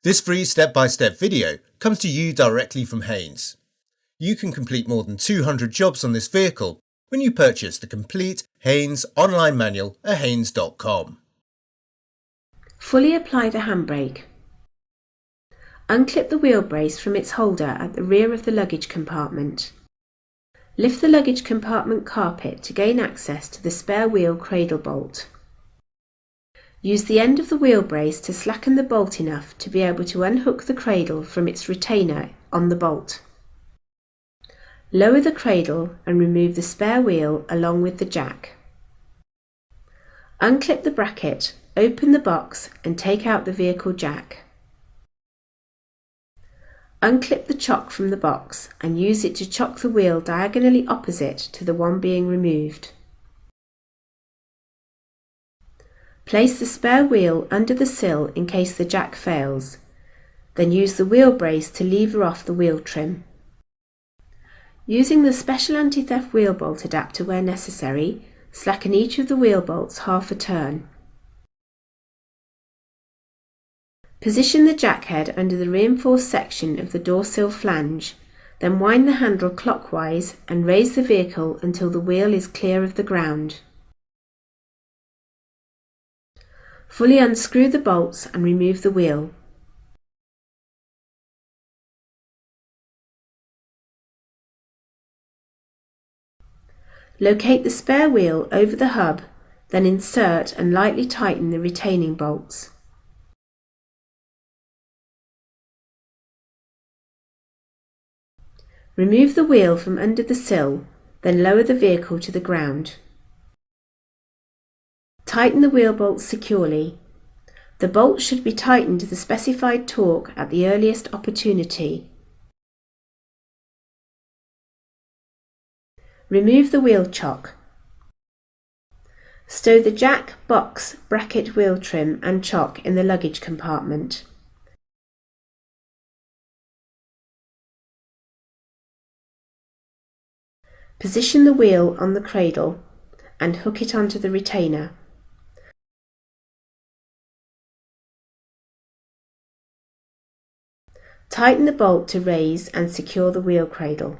This free step-by-step video comes to you directly from Haynes. You can complete more than 200 jobs on this vehicle when you purchase the complete Haynes online manual at haynes.com. Fully apply the handbrake. Unclip the wheel brace from its holder at the rear of the luggage compartment. Lift the luggage compartment carpet to gain access to the spare wheel cradle bolt. Use the end of the wheel brace to slacken the bolt enough to be able to unhook the cradle from its retainer on the bolt. Lower the cradle and remove the spare wheel along with the jack. Unclip the bracket, open the box and take out the vehicle jack. Unclip the chock from the box and use it to chock the wheel diagonally opposite to the one being removed. Place the spare wheel under the sill in case the jack fails, then use the wheel brace to lever off the wheel trim. Using the special anti-theft wheel bolt adapter where necessary, slacken each of the wheel bolts half a turn. Position the jack head under the reinforced section of the door sill flange, then wind the handle clockwise and raise the vehicle until the wheel is clear of the ground. Fully unscrew the bolts and remove the wheel. Locate the spare wheel over the hub, then insert and lightly tighten the retaining bolts. Remove the wheel from under the sill, then lower the vehicle to the ground. Tighten the wheel bolts securely. The bolts should be tightened to the specified torque at the earliest opportunity. Remove the wheel chock. Stow the jack, box, bracket wheel trim and chock in the luggage compartment. Position the wheel on the cradle and hook it onto the retainer. Tighten the bolt to raise and secure the wheel cradle.